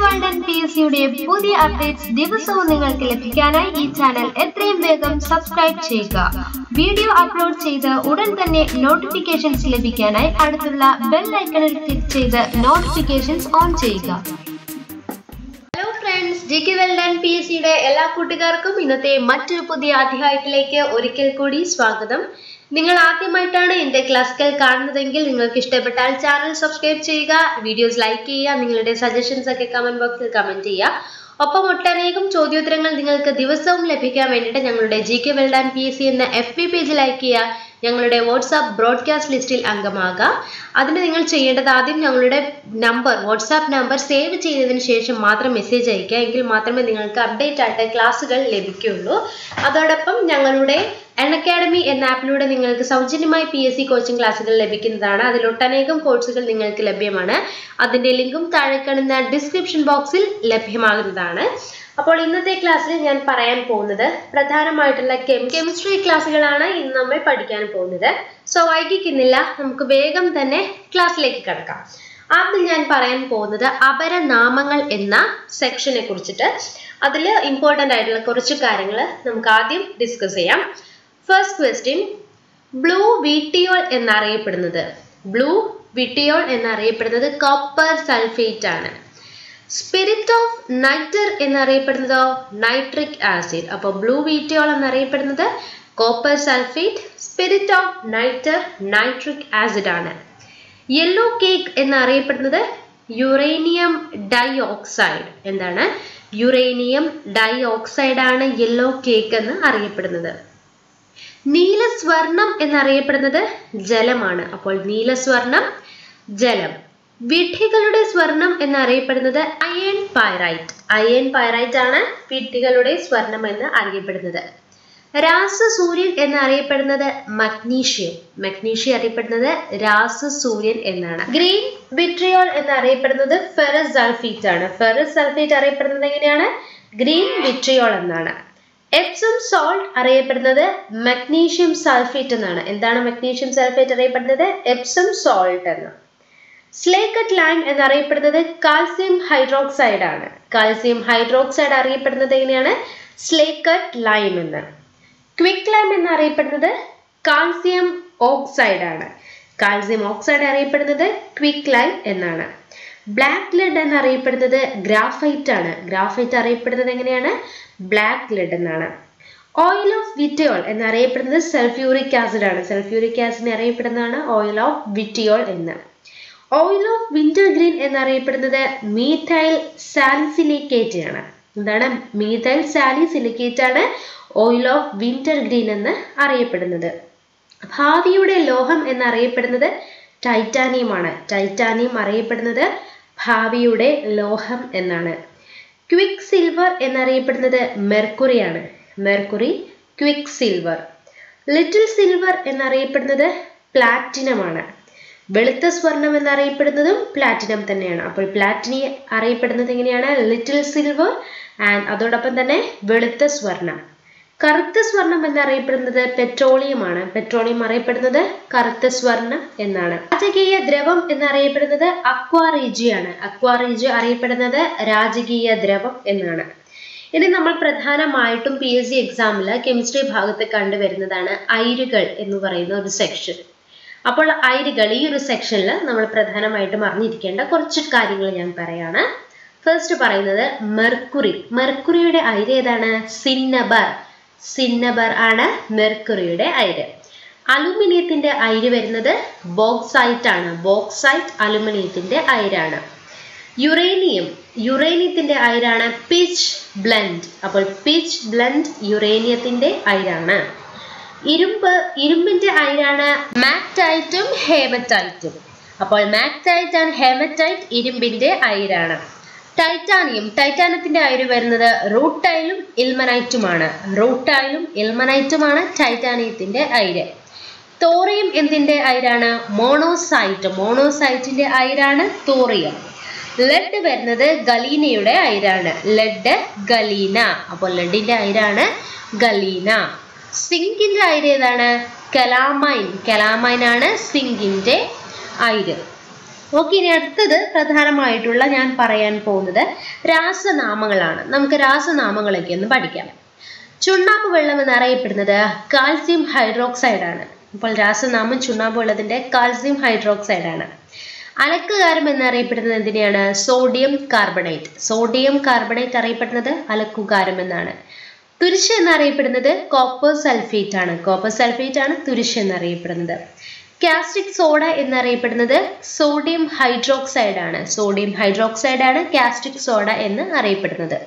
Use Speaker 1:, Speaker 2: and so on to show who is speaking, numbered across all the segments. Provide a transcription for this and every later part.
Speaker 1: World and PSCയുടെ പുതിയ updates ദിവസവും നിങ്ങൾക്ക് ലഭിക്കാനായി ഈ ചാനൽ എത്രയും വേഗം സബ്സ്ക്രൈബ് ചെയ്യുക. വീഡിയോ അപ്ലോഡ് ചെയ്ത് ഉടൻ തന്നെ നോട്ടിഫിക്കേഷൻസ് ലഭിക്കാനായി അടുത്തുള്ള ബെൽ ഐക്കണിൽ ക്ലിക്ക് ചെയ്ത് നോട്ടിഫിക്കേഷൻസ് ഓൺ ചെയ്യുക. Hello friends, GK world and PSCയുടെ എല്ലാ കൂട്ടുകാർക്കും ഇന്നത്തെ മറ്റൊരു പുതിയ അധ്യായത്തിലേക്ക് ഒരിക്കൽ കൂടി സ്വാഗതം. നിങ്ങൾ ആദ്യമായിട്ടാണ് എൻ്റെ ക്ലാസ്സുകൾ കാണുന്നതെങ്കിൽ നിങ്ങൾക്ക് ഇഷ്ടപ്പെട്ടാൽ ചാനൽ സബ്സ്ക്രൈബ് ചെയ്യുക, വീഡിയോസ് ലൈക്ക് ചെയ്യുക, നിങ്ങളുടെ സജഷൻസ് ഒക്കെ കമന്റ് ബോക്സിൽ കമന്റ് ചെയ്യുക. ഒപ്പം ഒട്ടനേകം ചോദ്യോത്തരങ്ങൾ നിങ്ങൾക്ക് ദിവസവും ലഭിക്കാൻ വേണ്ടിയിട്ട് ഞങ്ങളുടെ GK വേൾഡ് ആൻഡ് PSC എന്ന FB പേജ് ലൈക്ക് ചെയ്യുക, ഞങ്ങളുടെ വാട്സാപ്പ് ബ്രോഡ്കാസ്റ്റ് ലിസ്റ്റിൽ അംഗമാകുക. അതിന് നിങ്ങൾ ചെയ്യേണ്ടത് ആദ്യം ഞങ്ങളുടെ വാട്സാപ്പ് നമ്പർ സേവ് ചെയ്തതിന് ശേഷം മാത്രം മെസ്സേജ് അയയ്ക്കുക. എങ്കിൽ മാത്രമേ നിങ്ങൾക്ക് അപ്ഡേറ്റ് ആയിട്ട് ക്ലാസ്സുകൾ ലഭിക്കുകയുള്ളൂ. അതോടൊപ്പം ഞങ്ങളുടെ Unacademy എന്ന ആപ്പിലൂടെ നിങ്ങൾക്ക് സൗജന്യമായി PSC കോച്ചിങ് ക്ലാസ്സുകൾ ലഭിക്കുന്നതാണ്. അതിലൊട്ടനേകം കോഴ്സുകൾ നിങ്ങൾക്ക് ലഭ്യമാണ്. അതിൻ്റെ ലിങ്കും താഴെ കാണുന്ന ഡിസ്ക്രിപ്ഷൻ ബോക്സിൽ ലഭ്യമാകുന്നതാണ്. അപ്പോൾ ഇന്നത്തെ ക്ലാസ്സിൽ ഞാൻ പറയാൻ പോകുന്നത് പ്രധാനമായിട്ടുള്ള കെമിസ്ട്രി ക്ലാസ്സുകളാണ് ഇന്ന് നമ്മൾ പഠിക്കാൻ പോകുന്നത്. സോ വൈകിക്കുന്നില്ല, നമുക്ക് വേഗം തന്നെ ക്ലാസ്സിലേക്ക് കടക്കാം. ആദ്യം ഞാൻ പറയാൻ പോകുന്നത് അപരനാമങ്ങൾ എന്ന സെക്ഷനെ കുറിച്ചിട്ട്. അതിൽ ഇമ്പോർട്ടൻ്റ് ആയിട്ടുള്ള കുറച്ച് കാര്യങ്ങൾ നമുക്ക് ആദ്യം ഡിസ്കസ് ചെയ്യാം. ഫസ്റ്റ് ക്വസ്റ്റ്യൻ, ബ്ലൂ വിറ്റിയോൾ എന്നറിയപ്പെടുന്നത് കോപ്പർ സൾഫേറ്റ് ആണ്. സ്പിരിറ്റ് ഓഫ് നൈറ്റർ എന്നറിയപ്പെടുന്നതോ നൈട്രിക് ആസിഡ്. അപ്പോൾ ബ്ലൂ വിറ്റിയോൾ എന്നറിയപ്പെടുന്നത് copper sulphate, spirit of nitre nitric acid ആണ്. യെല്ലോ കേക്ക് എന്നറിയപ്പെടുന്നത് യുറേനിയം ഡൈ ഓക്സൈഡ്. എന്താണ്? യുറേനിയം ഡൈ ഓക്സൈഡ് ആണ് യെല്ലോ കേക്ക് എന്ന് അറിയപ്പെടുന്നത്. നീലസ്വർണം എന്നറിയപ്പെടുന്നത് ജലമാണ്. അപ്പോൾ നീലസ്വർണം ജലം. വിഡ്ഢികളുടെ സ്വർണം എന്നറിയപ്പെടുന്നത് അയൺ പൈറൈറ്റ് ആണ് വിഡ്ഢികളുടെ സ്വർണം എന്ന് അറിയപ്പെടുന്നത്. രാസസൂര്യൻ എന്നറിയപ്പെടുന്നത് മഗ്നീഷ്യം അറിയപ്പെടുന്നത് രാസസൂര്യൻ എന്നാണ്. ഗ്രീൻ വിട്രിയോൾ എന്നറിയപ്പെടുന്നത് ഫെറസ് സൾഫേറ്റ് ആണ്. ഫെറസ് സൾഫേറ്റ് അറിയപ്പെടുന്നത് എങ്ങനെയാണ്? ഗ്രീൻ വിട്രിയോൾ എന്നാണ്. എപ്സം സോൾട്ട് അറിയപ്പെടുന്നത് മഗ്നീഷ്യം സൾഫേറ്റ് എന്നാണ്. എന്താണ് മഗ്നീഷ്യം സൾഫേറ്റ് അറിയപ്പെടുന്നത്? എപ്സം സോൾട്ട് എന്ന്. സ്ലേക്കറ്റ് ലൈം എന്നറിയപ്പെടുന്നത് കാൽസ്യം ഹൈഡ്രോക്സൈഡ് ആണ്. കാൽസ്യം ഹൈഡ്രോക്സൈഡ് അറിയപ്പെടുന്നത് എങ്ങനെയാണ്? സ്ലേക്കറ്റ് ലൈം എന്ന്. ക്വിക്ക് ലൈം എന്നറിയപ്പെടുന്നത് കാൽസ്യം ഓക്സൈഡ് ആണ്. കാൽസ്യം ഓക്സൈഡ് അറിയപ്പെടുന്നത് ക്വിക്ക് ലൈം എന്നാണ്. ബ്ലാക്ക് ലെഡ് എന്നറിയപ്പെടുന്നത് ഗ്രാഫൈറ്റ് ആണ്. ഗ്രാഫൈറ്റ് അറിയപ്പെടുന്നത് എങ്ങനെയാണ്? ബ്ലാക്ക് ലെഡ് എന്നാണ്. ഓയിൽ ഓഫ് വിറ്റിയോൾ എന്നറിയപ്പെടുന്നത് സൾഫ്യൂറിക് ആസിഡ് ആണ്. സൾഫ്യൂറിക് ആസിഡ് അറിയപ്പെടുന്നതാണ് ഓയിൽ ഓഫ് വിറ്റിയോൾ എന്ന്. ഓയിൽ ഓഫ് വിന്റർ ഗ്രീൻ എന്നറിയപ്പെടുന്നത് മീഥൈൽ സാലിസിലിക്കേറ്റ് ആണ്. എന്താണ്? മീഥൈൽ സാലിസിലിക്കേറ്റ് ആണ് ഓയിൽ ഓഫ് വിന്റർ ഗ്രീൻ എന്ന് അറിയപ്പെടുന്നത്. ഭാവിയുടെ ലോഹം എന്നറിയപ്പെടുന്നത് ടൈറ്റാനിയം ആണ്. ടൈറ്റാനിയം അറിയപ്പെടുന്നത് ഭാവിയുടെ ലോഹം എന്നാണ്. ക്വിക്ക് സിൽവർ എന്നറിയപ്പെടുന്നത് മെർക്കുറി ആണ്. Mercury quick silver. Little silver എന്നറിയപ്പെടുന്നത് പ്ലാറ്റിനം ആണ്. വെളുത്ത സ്വർണം എന്നറിയപ്പെടുന്നതും പ്ലാറ്റിനം തന്നെയാണ്. അപ്പോൾ പ്ലാറ്റിനം അറിയപ്പെടുന്നത് എങ്ങനെയാണ്? ലിറ്റിൽ സിൽവർ ആൻഡ് അതോടൊപ്പം തന്നെ വെളുത്ത സ്വർണം. കറുത്ത സ്വർണം എന്നറിയപ്പെടുന്നത് പെട്രോളിയം ആണ്. പെട്രോളിയം അറിയപ്പെടുന്നത് കറുത്ത സ്വർണം എന്നാണ്. രാജകീയ ദ്രവം എന്നറിയപ്പെടുന്നത് അക്വാറീജിയ ആണ്. അക്വാറീജിയ അറിയപ്പെടുന്നത് രാജകീയ ദ്രവം എന്നാണ്. ഇനി നമ്മൾ പ്രധാനമായിട്ടും PSC എക്സാമിൽ കെമിസ്ട്രി ഭാഗത്ത് കണ്ടുവരുന്നതാണ് അയിരുകൾ എന്ന് പറയുന്ന ഒരു സെക്ഷൻ. അപ്പോൾ അയിരുകൾ ഈ ഒരു സെക്ഷനിൽ നമ്മൾ പ്രധാനമായിട്ടും അറിഞ്ഞിരിക്കേണ്ട കുറച്ച് കാര്യങ്ങൾ ഞാൻ പറയാണ്. ഫസ്റ്റ് പറയുന്നത് മെർക്കുറിയുടെ അയിര് ഏതാണ്? സിന്നബർ ആണ് മെർക്കുറിയുടെ അയിര്. അലുമിനിയത്തിന്റെ അയിര് വരുന്നത് ബോക്സൈറ്റ് ആണ്. ബോക്സൈറ്റ് അലുമിനിയത്തിന്റെ അയിരാണ്. യുറേനിയത്തിന്റെ അയിരാണ് പിച്ച് ബ്ലെൻഡ്. അപ്പോൾ പിച്ച് ബ്ലെൻഡ് യുറേനിയത്തിന്റെ അയിരാണ്. ഇരുമ്പിന്റെ അയിരാണ് മാഗ്നറ്റൈറ്റും ഹേമറ്റൈറ്റും. അപ്പോൾ മാഗ്നറ്റൈറ്റ് ആൻഡ് ഹേമറ്റൈറ്റ് ഇരുമ്പിന്റെ അയിരാണ്. ടൈറ്റാനിയത്തിന്റെ അയിര് വരുന്നത് റൂട്ടൈലും ഇൽമനൈറ്റുമാണ്. ടൈറ്റാനിയത്തിന്റെ അയിര്. തോറിയം എന്തിന്റെ അയിരാണ്? മോണോസൈറ്റിന്റെ അയിരാണ് തോറിയം. ലെഡ് വരുന്നത് ഗലീനയുടെ അയിരാണ്. ഗലീന. അപ്പോൾ ലെഡിന്റെ അയിരാണ് ഗലീന. സിങ്കിന്റെ അയിര് ഏതാണ്? കലാമൈൻ ആണ് സിങ്കിന്റെ അയിര്. ഓക്കെ, ഇനി അടുത്തത് പ്രധാനമായിട്ടുള്ള ഞാൻ പറയാൻ പോകുന്നത് രാസനാമങ്ങളാണ്. നമുക്ക് രാസനാമങ്ങളൊക്കെ ഒന്ന് പഠിക്കാം. ചുണ്ണാമ്പ് വെള്ളം എന്നറിയപ്പെടുന്നത് കാൽസ്യം ഹൈഡ്രോക്സൈഡ് ആണ്. അപ്പോൾ രാസനാമം ചുണ്ണാമ്പ് വെള്ളത്തിന്റെ കാൽസ്യം ഹൈഡ്രോക്സൈഡ് ആണ്. അലക്കുകാരം എന്നറിയപ്പെടുന്നത് എന്തിനെയാണ്? Sodium carbonate. സോഡിയം കാർബണേറ്റ് അറിയപ്പെടുന്നത് അലക്കുകാരം എന്നാണ്. തുരിശ് എന്നറിയപ്പെടുന്നത് കോപ്പർ സൾഫേറ്റ് ആണ്. കോപ്പർ സൾഫേറ്റ് ആണ് തുരിശ് എന്നറിയപ്പെടുന്നത്. കാസ്റ്റിക് സോഡ എന്നറിയപ്പെടുന്നത് സോഡിയം ഹൈഡ്രോക്സൈഡ് ആണ്. സോഡിയം ഹൈഡ്രോക്സൈഡ് ആണ് കാസ്റ്റിക് സോഡ എന്ന് അറിയപ്പെടുന്നത്.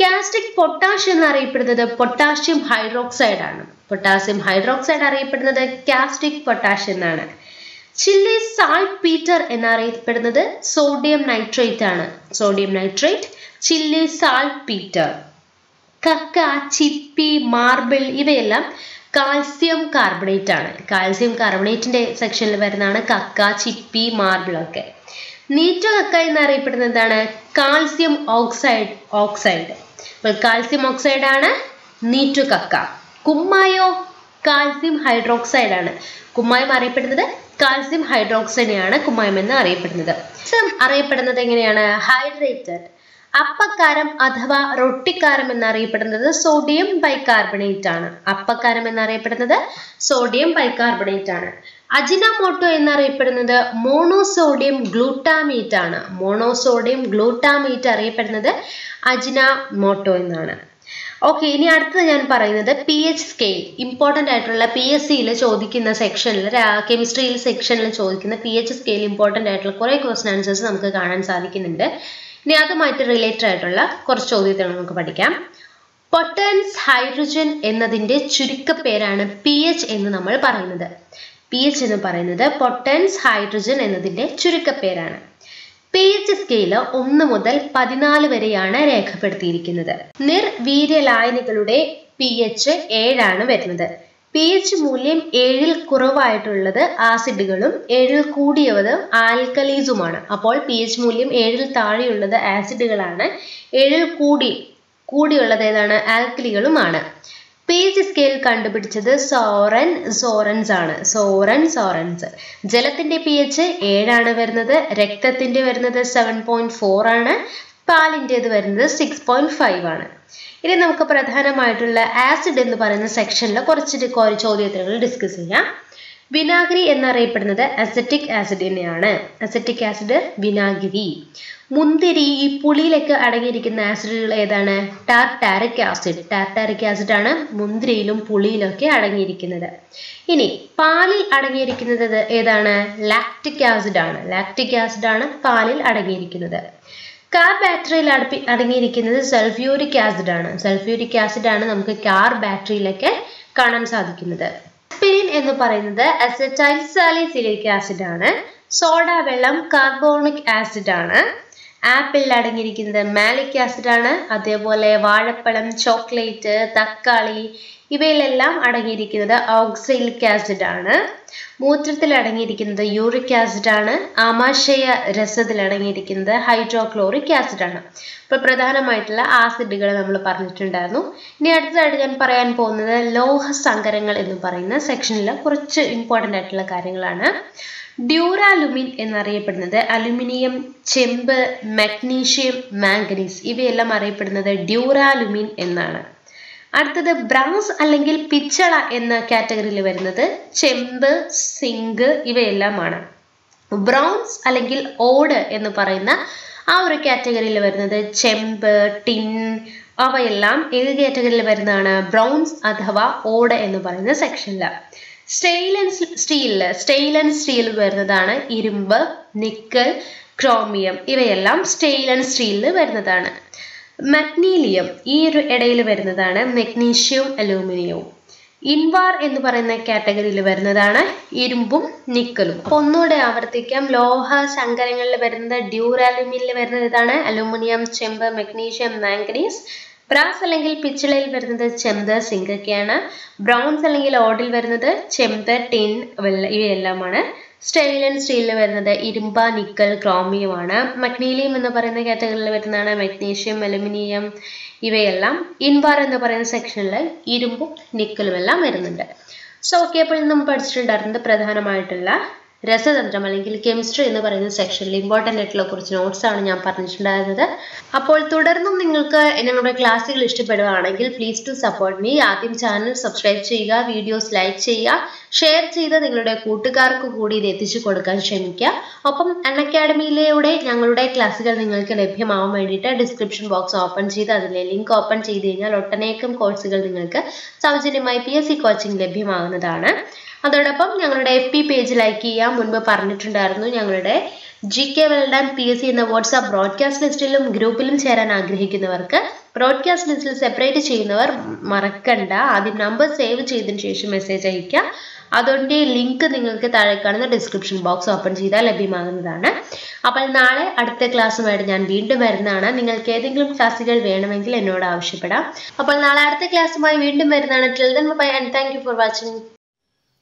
Speaker 1: കാസ്റ്റിക് പൊട്ടാഷ് എന്നറിയപ്പെടുന്നത് പൊട്ടാഷ്യം ഹൈഡ്രോക്സൈഡ് ആണ്. പൊട്ടാസ്യം ഹൈഡ്രോക്സൈഡ് അറിയപ്പെടുന്നത് കാസ്റ്റിക് പൊട്ടാഷ് എന്നാണ്. ചില്ലി സാൾട്ട് പീറ്റർ എന്നറിയപ്പെടുന്നത് സോഡിയം നൈട്രേറ്റ് ആണ്. Sodium nitrate, chilli salt Peter. കക്ക, ചിപ്പി, മാർബിൾ ഇവയെല്ലാം കാൽസ്യം കാർബണേറ്റ് ആണ്. കാൽസ്യം കാർബണേറ്റിന്റെ സെക്ഷനിൽ വരുന്നതാണ് കക്ക, ചിപ്പി, മാർബിൾ ഒക്കെ. നീറ്റു കക്ക എന്നറിയപ്പെടുന്നത് എന്താണ്? Calcium oxide. അപ്പോൾ കാൽസ്യം ഓക്സൈഡ് ആണ് നീറ്റു കക്ക. കുമ്മായോ കാൽസ്യം ഹൈഡ്രോക്സൈഡ് ആണ്. കുമ്മായം അറിയപ്പെടുന്നത് കാൽസ്യം ഹൈഡ്രോക്സൈഡിനെയാണ് കുമ്മായം എന്ന് അറിയപ്പെടുന്നത്. അറിയപ്പെടുന്നത് എങ്ങനെയാണ്? ഹൈഡ്രേറ്റഡ്. അപ്പക്കാരം അഥവാ റൊട്ടിക്കാരം എന്നറിയപ്പെടുന്നത് സോഡിയം ബൈകാർബണേറ്റ് ആണ്. അപ്പക്കാരം എന്നറിയപ്പെടുന്നത് സോഡിയം ബൈകാർബണേറ്റ് ആണ്. അജിനോമോട്ടോ എന്നറിയപ്പെടുന്നത് മോണോസോഡിയം ഗ്ലൂട്ടാമേറ്റ് ആണ്. മോണോസോഡിയം ഗ്ലൂട്ടാമേറ്റ് അറിയപ്പെടുന്നത് അജിനോമോട്ടോ എന്നാണ്. ഓക്കെ, ഇനി അടുത്തത് ഞാൻ പറയുന്നത് pH സ്കെയിൽ. ഇമ്പോർട്ടൻ്റ് ആയിട്ടുള്ള PSCയിൽ ചോദിക്കുന്ന സെക്ഷനിൽ, കെമിസ്ട്രിയിൽ സെക്ഷനിൽ ചോദിക്കുന്ന pH സ്കെയിൽ ഇമ്പോർട്ടൻ്റ് ആയിട്ടുള്ള കുറേ ക്വസ്റ്റ്യൻ ആൻസേഴ്സ് നമുക്ക് കാണാൻ സാധിക്കുന്നുണ്ട്. ഇനി അതുമായിട്ട് റിലേറ്റഡ് ആയിട്ടുള്ള കുറച്ച് ചോദ്യങ്ങൾ നമുക്ക് പഠിക്കാം. പൊട്ടൻസ് ഹൈഡ്രജൻ എന്നതിൻ്റെ ചുരുക്കപ്പേരാണ് pH എന്ന് നമ്മൾ പറയുന്നത്. pH എന്ന് പറയുന്നത് പൊട്ടൻസ് ഹൈഡ്രജൻ എന്നതിൻ്റെ ചുരുക്കപ്പേരാണ്. pH സ്കെയിൽ 1 മുതൽ 14 വരെയാണ് രേഖപ്പെടുത്തിയിരിക്കുന്നത്. നിർവീര്യലായനികളുടെ pH 7 ആണ് വരുന്നത്. pH മൂല്യം 7ൽ കുറവായിട്ടുള്ളത് ആസിഡുകളും 7ൽ കൂടിയത് ആൽക്കലീസുമാണ്. അപ്പോൾ pH മൂല്യം 7ൽ താഴെയുള്ളത് ആസിഡുകളാണ്, 7ൽ കൂടിയുള്ളത് ഏതാണ്? ആൽക്കലികളുമാണ്. pH സ്കെയിൽ കണ്ടുപിടിച്ചത് സോറൻസ് ആണ്. സോറൻസ്. ജലത്തിന്റെ pH 7 ആണ് വരുന്നത്. രക്തത്തിന്റെ വരുന്നത് 7.4 ആണ്. പാലിൻ്റെത് വരുന്നത് 6.5 ആണ്. ഇനി നമുക്ക് പ്രധാനമായിട്ടുള്ള ആസിഡ് എന്ന് പറയുന്ന സെക്ഷനിൽ കുറച്ച് ചോദ്യോത്തരങ്ങൾ ഡിസ്കസ് ചെയ്യാം. വിനാഗിരി എന്നറിയപ്പെടുന്നത് അസറ്റിക് ആസിഡ് തന്നെയാണ്. അസറ്റിക് ആസിഡ് വിനാഗിരി. മുന്തിരി, ഈ പുളിയിലൊക്കെ അടങ്ങിയിരിക്കുന്ന ആസിഡുകൾ ഏതാണ്? ടാർട്ടാരിക് ആസിഡ്. ടാർട്ടാരിക് ആസിഡ് ആണ് മുന്തിരിയിലും പുളിയിലൊക്കെ അടങ്ങിയിരിക്കുന്നത്. ഇനി പാലിൽ അടങ്ങിയിരിക്കുന്നത് ഏതാണ്? ലാക്റ്റിക് ആസിഡ് ആണ്. ലാക്റ്റിക് ആസിഡ് ആണ് പാലിൽ അടങ്ങിയിരിക്കുന്നത്. കാർ ബാറ്ററിയിൽ അടങ്ങിയിരിക്കുന്നത് സൾഫ്യൂരിക് ആസിഡ് ആണ്. സൾഫ്യൂരിക് ആസിഡ് ആണ് നമുക്ക് കാർ ബാറ്ററിയിലൊക്കെ കാണാൻ സാധിക്കുന്നത്. ആസ്പിരിൻ എന്ന് പറയുന്നത് അസറ്റൈൽ സാലിസിലിക് ആസിഡ് ആണ്. സോഡ വെള്ളം കാർബോണിക് ആസിഡ് ആണ്. ആപ്പിളിൽ അടങ്ങിയിരിക്കുന്നത് മാലിക് ആസിഡ് ആണ്. അതേപോലെ വാഴപ്പഴം, ചോക്ലേറ്റ്, തക്കാളി ഇവയിലെല്ലാം അടങ്ങിയിരിക്കുന്നത് ഓക്സലിക് ആസിഡ് ആണ്. മൂത്രത്തിൽ അടങ്ങിയിരിക്കുന്നത് യൂറിക് ആസിഡ് ആണ്. ആമാശയ രസത്തിൽ അടങ്ങിയിരിക്കുന്നത് ഹൈഡ്രോക്ലോറിക് ആസിഡ് ആണ്. അപ്പോൾ പ്രധാനമായിട്ടുള്ള ആസിഡുകൾ നമ്മൾ പറഞ്ഞിട്ടുണ്ടായിരുന്നു. ഇനി അടുത്തതായിട്ട് ഞാൻ പറയാൻ പോകുന്നത് ലോഹസങ്കരങ്ങൾ എന്ന് പറയുന്ന സെക്ഷനിൽ കുറച്ച് ഇമ്പോർട്ടൻ്റ് ആയിട്ടുള്ള കാര്യങ്ങളാണ്. ഡ്യൂറാലുമിൻ എന്നറിയപ്പെടുന്നത് അലുമിനിയം, ചെമ്പ്, മഗ്നീഷ്യം, മാംഗനീസ് ഇവയെല്ലാം അറിയപ്പെടുന്നത് ഡ്യൂറാലുമിൻ എന്നാണ്. അടുത്തത് ബ്രാസ് അല്ലെങ്കിൽ പിച്ചള എന്ന കാറ്റഗറിയിൽ വരുന്നത് ചെമ്പ്, സിങ്ക് ഇവയെല്ലാമാണ്. ബ്രോൺസ് അല്ലെങ്കിൽ ഓട് എന്ന് പറയുന്ന ആ ഒരു കാറ്റഗറിയിൽ വരുന്നത് ചെമ്പ്, ടിൻ അവയെല്ലാം ഏത് കാറ്റഗറിയിൽ വരുന്നതാണ്? ബ്രോൺസ് അഥവാ ഓട് എന്ന് പറയുന്ന സെക്ഷനിലാണ്. സ്റ്റെയിൻലെസ് സ്റ്റീൽ വരുന്നതാണ് ഇരുമ്പ്, നിക്കൽ, ക്രോമിയം ഇവയെല്ലാം സ്റ്റെയിൻലെസ് സ്റ്റീലിൽ വരുന്നതാണ്. മഗ്നീലിയം ഈ ഒരു ഇടയിൽ വരുന്നതാണ് മഗ്നീഷ്യവും അലൂമിനിയവും. ഇൻവാർ എന്ന് പറയുന്ന കാറ്റഗറിയിൽ വരുന്നതാണ് ഇരുമ്പും നിക്കലും. അപ്പോൾ ഒന്നുകൂടെ ആവർത്തിക്കാം. ലോഹ സങ്കരങ്ങളിൽ വരുന്നത് ഡ്യൂറാലുമിനിൽ വരുന്നത് ഇതാണ് അലൂമിനിയം, ചെമ്പ്, മഗ്നീഷ്യം, മാംഗനീസ്. ബ്രാസ് അല്ലെങ്കിൽ പിച്ചളയിൽ വരുന്നത് ചെമ്പ്, സിങ്ക് ഒക്കെയാണ്. ബ്രോൺസ് അല്ലെങ്കിൽ ഓഡിൽ വരുന്നത് ചെമ്പ്, ടിൻ ഇവയെല്ലാമാണ്. സ്റ്റെയിൻലെസ് സ്റ്റീലിൽ വരുന്നത് ഇരുമ്പ്, നിക്കൽ, ക്രോമിയമാണ്. മഗ്നീലിയം എന്ന് പറയുന്ന കാറ്റഗറിയിൽ വരുന്നതാണ് മഗ്നീഷ്യം, അലുമിനിയം ഇവയെല്ലാം. ഇൻവാർ എന്ന് പറയുന്ന സെക്ഷനിൽ ഇരുമ്പും നിക്കലും എല്ലാം വരുന്നുണ്ട്. സോ ഓക്കെ, അപ്പോൾ നമ്മൾ പഠിച്ചിട്ടുണ്ടായിരുന്നത് പ്രധാനമായിട്ടുള്ള രസതന്ത്രം അല്ലെങ്കിൽ കെമിസ്ട്രി എന്ന് പറയുന്ന സെക്ഷനിൽ ഇമ്പോർട്ടൻ്റ് ആയിട്ടുള്ള കുറച്ച് നോട്ട്സ് ആണ് ഞാൻ പറഞ്ഞിട്ടുണ്ടായിരുന്നത്. അപ്പോൾ തുടർന്നും നിങ്ങൾക്ക് ഞങ്ങളുടെ ക്ലാസ്സുകൾ ഇഷ്ടപ്പെടുകയാണെങ്കിൽ പ്ലീസ് ടു സപ്പോർട്ട് മീ. ആദ്യം ചാനൽ സബ്സ്ക്രൈബ് ചെയ്യുക, വീഡിയോസ് ലൈക്ക് ചെയ്യുക, ഷെയർ ചെയ്ത് നിങ്ങളുടെ കൂട്ടുകാർക്ക് കൂടി ഇത് എത്തിച്ചു കൊടുക്കാൻ ശ്രമിക്കുക. ഒപ്പം അൺഅക്കാഡമിയിലൂടെ ഞങ്ങളുടെ ക്ലാസ്സുകൾ നിങ്ങൾക്ക് ലഭ്യമാവാൻ വേണ്ടിയിട്ട് ഡിസ്ക്രിപ്ഷൻ ബോക്സ് ഓപ്പൺ ചെയ്ത് അതിലെ ലിങ്ക് ഓപ്പൺ ചെയ്ത് കഴിഞ്ഞാൽ ഒട്ടനേകം കോഴ്സുകൾ നിങ്ങൾക്ക് സൗജന്യമായി PSC കോച്ചിങ് ലഭ്യമാകുന്നതാണ്. അതോടൊപ്പം ഞങ്ങളുടെ FB പേജ് ലൈക്ക് ചെയ്യാം. മുൻപ് പറഞ്ഞിട്ടുണ്ടായിരുന്നു, ഞങ്ങളുടെ GK Well Done PSC എന്ന വാട്സാപ്പ് ബ്രോഡ്കാസ്റ്റ് ലിസ്റ്റിലും ഗ്രൂപ്പിലും ചേരാൻ ആഗ്രഹിക്കുന്നവർക്ക് ബ്രോഡ്കാസ്റ്റ് ലിസ്റ്റിൽ സെപ്പറേറ്റ് ചെയ്യുന്നവർ മറക്കണ്ട, ആദ്യം നമ്പർ സേവ് ചെയ്തതിന് ശേഷം മെസ്സേജ് അയക്കുക. അതിൻ്റെ ലിങ്ക് നിങ്ങൾക്ക് താഴെ കാണുന്ന ഡിസ്ക്രിപ്ഷൻ ബോക്സ് ഓപ്പൺ ചെയ്താൽ ലഭ്യമാകുന്നതാണ്. അപ്പോൾ നാളെ അടുത്ത ക്ലാസ്സുമായിട്ട് ഞാൻ വീണ്ടും വരുന്നതാണ്. നിങ്ങൾക്ക് ഏതെങ്കിലും ക്ലാസ്സുകൾ വേണമെങ്കിൽ എന്നോട് ആവശ്യപ്പെടാം. അപ്പോൾ നാളെ അടുത്ത ക്ലാസ്സുമായി വീണ്ടും വരുന്നതാണ്. Till then, bye and thank you for watching.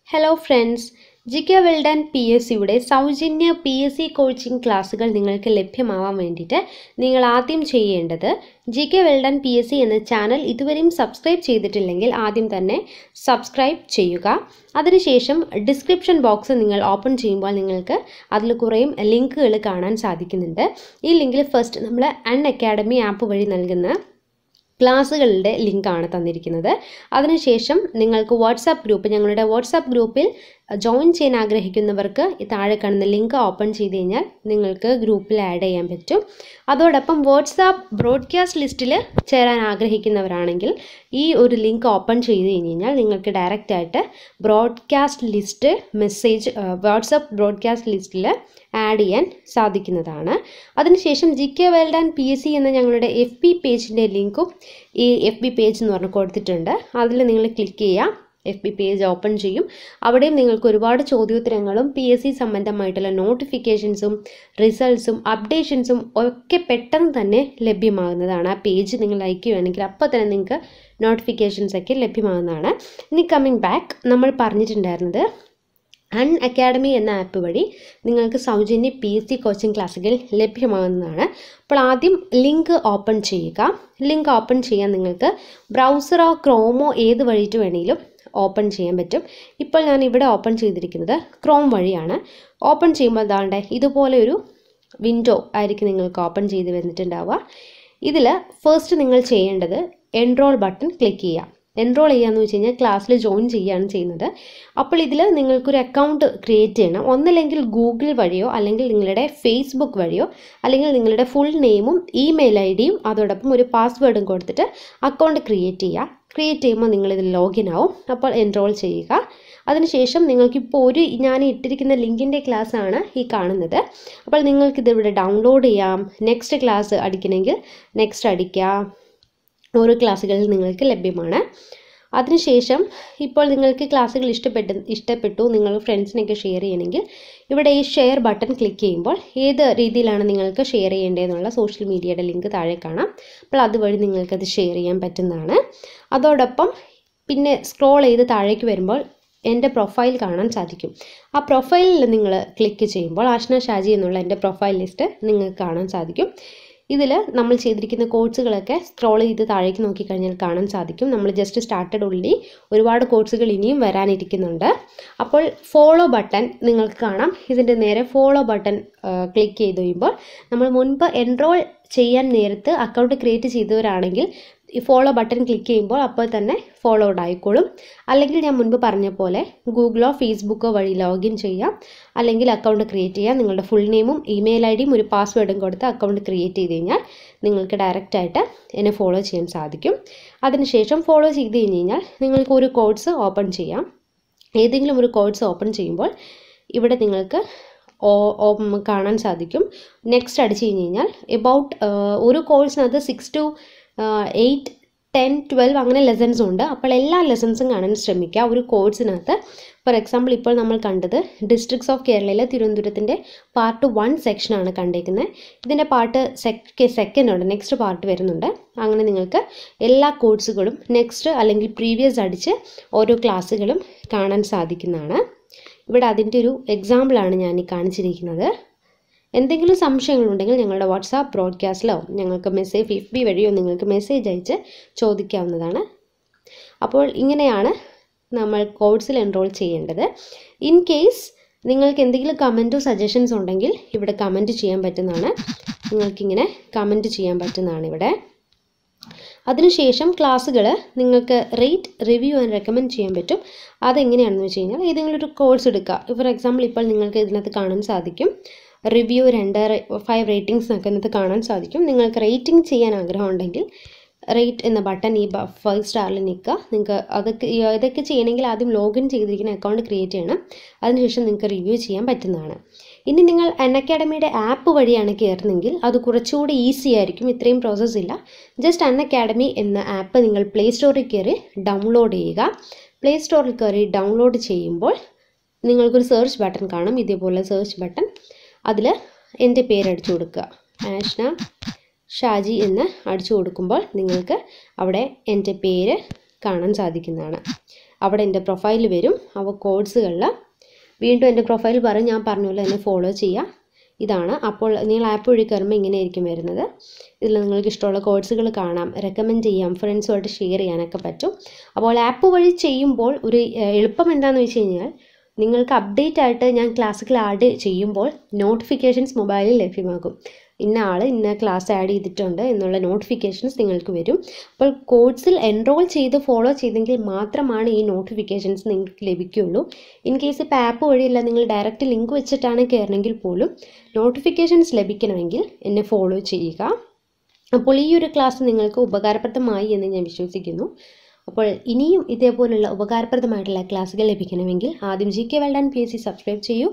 Speaker 2: Hello friends, GK Well Done PSCയുടെ സൗജന്യ PSC കോച്ചിങ് ക്ലാസ്സുകൾ നിങ്ങൾക്ക് ലഭ്യമാവാൻ വേണ്ടിയിട്ട് നിങ്ങൾ ആദ്യം ചെയ്യേണ്ടത് GK Well Done PSC എന്ന ചാനൽ ഇതുവരെയും സബ്സ്ക്രൈബ് ചെയ്തിട്ടില്ലെങ്കിൽ ആദ്യം തന്നെ സബ്സ്ക്രൈബ് ചെയ്യുക. അതിനുശേഷം ഡിസ്ക്രിപ്ഷൻ ബോക്സ് നിങ്ങൾ ഓപ്പൺ ചെയ്യുമ്പോൾ നിങ്ങൾക്ക് അതിൽ കുറേ ലിങ്കുകൾ കാണാൻ സാധിക്കുന്നുണ്ട്. ഈ ലിങ്കിൽ ഫസ്റ്റ് നമ്മൾ അൺഅക്കാഡമി ആപ്പ് വഴി നൽകുന്ന ക്ലാസ്സുകളുടെ ലിങ്കാണ് തന്നിരിക്കുന്നത്. അതിനുശേഷം നിങ്ങൾക്ക് വാട്സാപ്പ് ഗ്രൂപ്പ്, ഞങ്ങളുടെ വാട്സാപ്പ് ഗ്രൂപ്പിൽ ജോയിൻ ചെയ്യാൻ ആഗ്രഹിക്കുന്നവർക്ക് താഴെ കാണുന്ന ലിങ്ക് ഓപ്പൺ ചെയ്ത് കഴിഞ്ഞാൽ നിങ്ങൾക്ക് ഗ്രൂപ്പിൽ ആഡ് ചെയ്യാൻ പറ്റും. അതോടൊപ്പം വാട്സാപ്പ് ബ്രോഡ്കാസ്റ്റ് ലിസ്റ്റിൽ ചേരാൻ ആഗ്രഹിക്കുന്നവരാണെങ്കിൽ ഈ ഒരു ലിങ്ക് ഓപ്പൺ ചെയ്ത് കഴിഞ്ഞാൽ നിങ്ങൾക്ക് ഡയറക്റ്റായിട്ട് broadcast list message WhatsApp broadcast ലിസ്റ്റിൽ ആഡ് ചെയ്യാൻ സാധിക്കുന്നതാണ്. അതിനുശേഷം GK Well Done PSC എന്ന ഞങ്ങളുടെ FB പേജിൻ്റെ ലിങ്കും ഈ FB പേജ് എന്ന് പറഞ്ഞ് കൊടുത്തിട്ടുണ്ട്. അതിൽ നിങ്ങൾ ക്ലിക്ക് ചെയ്യുക, FB പേജ് ഓപ്പൺ ചെയ്യും. അവിടെയും നിങ്ങൾക്ക് ഒരുപാട് ചോദ്യോത്തരങ്ങളും PSC സംബന്ധമായിട്ടുള്ള നോട്ടിഫിക്കേഷൻസും റിസൾട്ട്സും അപ്ഡേഷൻസും ഒക്കെ പെട്ടെന്ന് തന്നെ ലഭ്യമാകുന്നതാണ്. ആ പേജ് നിങ്ങൾ ലൈക്ക് ചെയ്യുകയാണെങ്കിൽ അപ്പോൾ തന്നെ നിങ്ങൾക്ക് നോട്ടിഫിക്കേഷൻസ് ഒക്കെ ലഭ്യമാകുന്നതാണ്. ഇനി കമ്മിങ് ബാക്ക്, നമ്മൾ പറഞ്ഞിട്ടുണ്ടായിരുന്നത് അൺഅക്കാഡമി എന്ന ആപ്പ് വഴി നിങ്ങൾക്ക് സൗജന്യ PSC കോച്ചിങ് ക്ലാസ്സുകൾ ലഭ്യമാകുന്നതാണ്. അപ്പോൾ ആദ്യം ലിങ്ക് ഓപ്പൺ ചെയ്യുക. ലിങ്ക് ഓപ്പൺ ചെയ്യാൻ നിങ്ങൾക്ക് ബ്രൗസറോ ക്രോമോ ഏത് വഴിയിട്ട് വേണമെങ്കിലും ഓപ്പൺ ചെയ്യാൻ പറ്റും. ഇപ്പോൾ ഞാൻ ഇവിടെ ഓപ്പൺ ചെയ്തിരിക്കുന്നത് ക്രോം വഴിയാണ്. ഓപ്പൺ ചെയ്യുമ്പോൾ ദാണ്ടെ ഇതുപോലെ ഒരു വിൻഡോ ആയിരിക്കും നിങ്ങൾക്ക് ഓപ്പൺ ചെയ്ത് വന്നിട്ടുണ്ടാവുക. ഇതിൽ ഫസ്റ്റ് നിങ്ങൾ ചെയ്യേണ്ടത് എൻറോൾ ബട്ടൺ ക്ലിക്ക് ചെയ്യുക. എൻറോൾ ചെയ്യാന്ന് വെച്ച് കഴിഞ്ഞാൽ ക്ലാസ്സിൽ ജോയിൻ ചെയ്യുകയാണ് ചെയ്യുന്നത്. അപ്പോൾ ഇതിൽ നിങ്ങൾക്കൊരു അക്കൗണ്ട് ക്രിയേറ്റ് ചെയ്യണം. ഒന്നല്ലെങ്കിൽ ഗൂഗിൾ വഴിയോ അല്ലെങ്കിൽ നിങ്ങളുടെ ഫേസ്ബുക്ക് വഴിയോ അല്ലെങ്കിൽ നിങ്ങളുടെ ഫുൾ നെയിമും ഇമെയിൽ IDയും അതോടൊപ്പം ഒരു പാസ്വേഡും കൊടുത്തിട്ട് അക്കൗണ്ട് ക്രിയേറ്റ് ചെയ്യുക. ക്രിയേറ്റ് ചെയ്യുമ്പോൾ നിങ്ങളിതിൽ ലോഗിൻ ആവും. അപ്പോൾ എൻറോൾ ചെയ്യുക. അതിനുശേഷം നിങ്ങൾക്കിപ്പോൾ ഞാൻ ഇട്ടിരിക്കുന്ന ലിങ്കിൻ്റെ ക്ലാസ്സാണ് ഈ കാണുന്നത്. അപ്പോൾ നിങ്ങൾക്കിതിവിടെ ഡൗൺലോഡ് ചെയ്യാം. നെക്സ്റ്റ് ക്ലാസ് അടിക്കണമെങ്കിൽ നെക്സ്റ്റ് അടിക്കുക. ഓരോ ക്ലാസ്സുകളിൽ നിങ്ങൾക്ക് ലഭ്യമാണ്. അതിനുശേഷം ഇപ്പോൾ നിങ്ങൾക്ക് ക്ലാസ്സുകൾ ഇഷ്ടപ്പെട്ടു നിങ്ങൾ ഫ്രണ്ട്സിനൊക്കെ ഷെയർ ചെയ്യണമെങ്കിൽ ഇവിടെ ഈ ഷെയർ ബട്ടൺ ക്ലിക്ക് ചെയ്യുമ്പോൾ ഏത് രീതിയിലാണ് നിങ്ങൾക്ക് ഷെയർ ചെയ്യേണ്ടതെന്നുള്ള സോഷ്യൽ മീഡിയയുടെ ലിങ്ക് താഴെ കാണാം. അപ്പോൾ അതുവഴി നിങ്ങൾക്കത് ഷെയർ ചെയ്യാൻ പറ്റുന്നതാണ്. അതോടൊപ്പം പിന്നെ സ്ക്രോൾ ചെയ്ത് താഴേക്ക് വരുമ്പോൾ എൻ്റെ പ്രൊഫൈൽ കാണാൻ സാധിക്കും. ആ പ്രൊഫൈലിൽ നിങ്ങൾ ക്ലിക്ക് ചെയ്യുമ്പോൾ ആഷ്ന ഷാജി എന്നുള്ള എൻ്റെ പ്രൊഫൈൽ ലിസ്റ്റ് നിങ്ങൾക്ക് കാണാൻ സാധിക്കും. ഇതിൽ നമ്മൾ ചെയ്തിരിക്കുന്ന കോഴ്സുകളൊക്കെ സ്ക്രോൾ ചെയ്ത് താഴേക്ക് നോക്കിക്കഴിഞ്ഞാൽ കാണാൻ സാധിക്കും. നമ്മൾ ജസ്റ്റ് സ്റ്റാർട്ടഡ് ഉള്ളി, ഒരുപാട് കോഴ്സുകൾ ഇനിയും വരാനിരിക്കുന്നുണ്ട്. അപ്പോൾ ഫോളോ ബട്ടൺ നിങ്ങൾക്ക് കാണാം. ഇതിൻ്റെ നേരെ ഫോളോ ബട്ടൺ ക്ലിക്ക് ചെയ്ത് കഴിയുമ്പോൾ നമ്മൾ മുൻപ് എൻറോൾ ചെയ്യാൻ നേരത്ത് അക്കൗണ്ട് ക്രിയേറ്റ് ചെയ്തവരാണെങ്കിൽ ഈ ഫോളോ ബട്ടൺ ക്ലിക്ക് ചെയ്യുമ്പോൾ അപ്പോൾ തന്നെ ഫോളോഡ് ആയിക്കോളും. അല്ലെങ്കിൽ ഞാൻ മുൻപ് പറഞ്ഞ പോലെ ഗൂഗിളോ ഫേസ്ബുക്കോ വഴി ലോഗിൻ ചെയ്യാം. അല്ലെങ്കിൽ അക്കൗണ്ട് ക്രിയേറ്റ് ചെയ്യാം. നിങ്ങളുടെ ഫുൾ നെയിമും ഇമെയിൽ IDയും ഒരു പാസ്വേഡും കൊടുത്ത് അക്കൗണ്ട് ക്രിയേറ്റ് ചെയ്ത് കഴിഞ്ഞാൽ നിങ്ങൾക്ക് ഡയറക്റ്റായിട്ട് എന്നെ ഫോളോ ചെയ്യാൻ സാധിക്കും. അതിനുശേഷം ഫോളോ ചെയ്ത് കഴിഞ്ഞാൽ നിങ്ങൾക്ക് ഒരു കോഴ്സ് ഓപ്പൺ ചെയ്യാം. ഏതെങ്കിലും ഒരു കോഴ്സ് ഓപ്പൺ ചെയ്യുമ്പോൾ ഇവിടെ നിങ്ങൾക്ക് കാണാൻ സാധിക്കും. നെക്സ്റ്റ് അടിച്ചു കഴിഞ്ഞാൽ എബൌട്ട് ഒരു കോഴ്സിനകത്ത് 6 to 8, 10, 12 അങ്ങനെ ലെസൺസും ഉണ്ട്. അപ്പോൾ എല്ലാ ലെസൺസും കാണാൻ ശ്രമിക്കുക ഒരു കോഴ്സിനകത്ത്. ഫോർ എക്സാമ്പിൾ ഇപ്പോൾ നമ്മൾ കണ്ടത് ഡിസ്ട്രിക്ട്സ് ഓഫ് കേരളയിലെ തിരുവനന്തപുരത്തിൻ്റെ പാർട്ട് 1 സെക്ഷനാണ് കണ്ടേക്കുന്നത്. ഇതിൻ്റെ പാർട്ട് സെക്കൻഡ് ഉണ്ട്, നെക്സ്റ്റ് പാർട്ട് വരുന്നുണ്ട്. അങ്ങനെ നിങ്ങൾക്ക് എല്ലാ കോഴ്സുകളും നെക്സ്റ്റ് അല്ലെങ്കിൽ പ്രീവിയസ് അടിച്ച് ഓരോ ക്ലാസ്സുകളും കാണാൻ സാധിക്കുന്നതാണ്. ഇവിടെ അതിൻ്റെ ഒരു എക്സാമ്പിളാണ് ഞാൻ ഈ കാണിച്ചിരിക്കുന്നത്. എന്തെങ്കിലും സംശയങ്ങളുണ്ടെങ്കിൽ ഞങ്ങളുടെ വാട്സാപ്പ് ബ്രോഡ്കാസ്റ്റിലോ ഞങ്ങൾക്ക് FB വഴിയോ നിങ്ങൾക്ക് മെസ്സേജ് അയച്ച് ചോദിക്കാവുന്നതാണ്. അപ്പോൾ ഇങ്ങനെയാണ് നമ്മൾ കോഴ്സിൽ എൻറോൾ ചെയ്യേണ്ടത്. ഇൻ കേസ് നിങ്ങൾക്ക് എന്തെങ്കിലും കമൻറ്റോ സജഷൻസ് ഉണ്ടെങ്കിൽ ഇവിടെ കമൻറ്റ് ചെയ്യാൻ പറ്റുന്നതാണ്. നിങ്ങൾക്കിങ്ങനെ കമൻറ്റ് ചെയ്യാൻ പറ്റുന്നതാണ് ഇവിടെ. അതിനുശേഷം ക്ലാസ്സുകൾ നിങ്ങൾക്ക് റേറ്റ്, റിവ്യൂ ആൻഡ് റെക്കമെൻഡ് ചെയ്യാൻ പറ്റും. അതെങ്ങനെയാണെന്ന് വെച്ച് കഴിഞ്ഞാൽ ഏതെങ്കിലും ഒരു കോഴ്സ് എടുക്കുക. ഫോർ എക്സാമ്പിൾ ഇപ്പോൾ നിങ്ങൾക്ക് ഇതിനകത്ത് കാണാൻ സാധിക്കും റിവ്യൂ 5 റേറ്റിംഗ്സ് ഒക്കെ ഇതിനകത്ത് കാണാൻ സാധിക്കും. നിങ്ങൾക്ക് റേറ്റിംഗ് ചെയ്യാൻ ആഗ്രഹമുണ്ടെങ്കിൽ റേറ്റ് എന്ന ബട്ടൺ ഈ 5 സ്റ്റാറിൽ നിൽക്കുക. നിങ്ങൾക്ക് ഇതൊക്കെ ചെയ്യണമെങ്കിൽ ആദ്യം ലോഗിൻ ചെയ്തിരിക്കുന്ന അക്കൗണ്ട് ക്രിയേറ്റ് ചെയ്യണം. അതിനുശേഷം നിങ്ങൾക്ക് റിവ്യൂ ചെയ്യാൻ പറ്റുന്നതാണ്. ഇനി നിങ്ങൾ അൺഅക്കാഡമിയുടെ ആപ്പ് വഴിയാണ് കയറുന്നതെങ്കിൽ അത് കുറച്ചുകൂടി ഈസി ആയിരിക്കും. ഇത്രയും പ്രോസസ്സ് ഇല്ല. ജസ്റ്റ് അൺഅക്കാഡമി എന്ന ആപ്പ് നിങ്ങൾ പ്ലേ സ്റ്റോറിൽ കയറി ഡൗൺലോഡ് ചെയ്യുക. പ്ലേ സ്റ്റോറിൽ കയറി ഡൗൺലോഡ് ചെയ്യുമ്പോൾ നിങ്ങൾക്കൊരു സെർച്ച് ബട്ടൺ കാണും, ഇതേപോലെ സെർച്ച് ബട്ടൺ. അതിൽ എൻ്റെ പേര് അടിച്ചു കൊടുക്കുക, ആഷ്ന ഷാജി എന്ന് അടിച്ചു കൊടുക്കുമ്പോൾ നിങ്ങൾക്ക് അവിടെ എൻ്റെ പേര് കാണാൻ സാധിക്കുന്നതാണ്. അവിടെ എൻ്റെ പ്രൊഫൈൽ വരും. കോഴ്സുകളിൽ വീണ്ടും എൻ്റെ പ്രൊഫൈൽ പറഞ്ഞ് ഞാൻ പറഞ്ഞല്ലോ എന്നെ ഫോളോ ചെയ്യുക. ഇതാണ്. അപ്പോൾ നിങ്ങൾ ആപ്പ് വഴി കയറുമ്പോൾ ഇങ്ങനെയായിരിക്കും വരുന്നത്. ഇതിൽ നിങ്ങൾക്ക് ഇഷ്ടമുള്ള കോഴ്സുകൾ കാണാം, റെക്കമെൻഡ് ചെയ്യാം, ഫ്രണ്ട്സുമായിട്ട് ഷെയർ ചെയ്യാനൊക്കെ പറ്റും. അപ്പോൾ ആപ്പ് വഴി ചെയ്യുമ്പോൾ ഒരു എളുപ്പം എന്താണെന്ന് വെച്ച് കഴിഞ്ഞാൽ നിങ്ങൾക്ക് അപ്ഡേറ്റ് ആയിട്ട് ഞാൻ ക്ലാസ്സുകൾ ആഡ് ചെയ്യുമ്പോൾ നോട്ടിഫിക്കേഷൻസ് മൊബൈലിൽ ലഭ്യമാകും. ഇന്ന ആൾ ഇന്ന ക്ലാസ് ആഡ് ചെയ്തിട്ടുണ്ട് എന്നുള്ള നോട്ടിഫിക്കേഷൻസ് നിങ്ങൾക്ക് വരും. അപ്പോൾ കോഴ്സിൽ എൻറോൾ ചെയ്ത് ഫോളോ ചെയ്തെങ്കിൽ മാത്രമാണ് ഈ നോട്ടിഫിക്കേഷൻസ് നിങ്ങൾക്ക് ലഭിക്കുകയുള്ളൂ. ഇൻ കേസ് ഇപ്പോൾ ആപ്പ് വഴിയല്ല, നിങ്ങൾ ഡയറക്റ്റ് ലിങ്ക് വെച്ചിട്ടാണ് കയറണമെങ്കിൽ പോലും നോട്ടിഫിക്കേഷൻസ് ലഭിക്കണമെങ്കിൽ എന്നെ ഫോളോ ചെയ്യുക. അപ്പോൾ ഈ ഒരു ക്ലാസ് നിങ്ങൾക്ക് ഉപകാരപ്രദമായി എന്ന് ഞാൻ വിശ്വസിക്കുന്നു. അപ്പോൾ ഇനിയും ഇതേപോലുള്ള ഉപകാരപ്രദമായിട്ടുള്ള ക്ലാസ്സുകൾ ലഭിക്കണമെങ്കിൽ ആദ്യം GK World and PSC subscribe ചെയ്യൂ.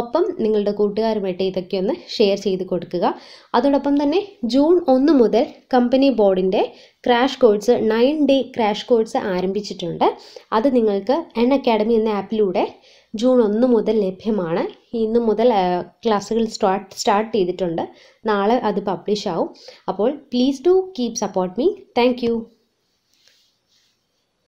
Speaker 2: ഒപ്പം നിങ്ങളുടെ കൂട്ടുകാരുമായിട്ട് ഇതൊക്കെ ഒന്ന് ഷെയർ ചെയ്ത് കൊടുക്കുക. അതോടൊപ്പം തന്നെ ജൂൺ 1 മുതൽ കമ്പനി ബോർഡിൻ്റെ crash course 9 day crash course ആരംഭിച്ചിട്ടുണ്ട്. അത് നിങ്ങൾക്ക് അൺഅക്കാഡമി എന്ന ആപ്പിലൂടെ ജൂൺ 1 മുതൽ ലഭ്യമാണ്. ഇന്ന് മുതൽ ക്ലാസ്സുകൾ സ്റ്റാർട്ട് ചെയ്തിട്ടുണ്ട്. നാളെ അത് പബ്ലിഷ് ആവും. അപ്പോൾ please do keep support me. Thank you.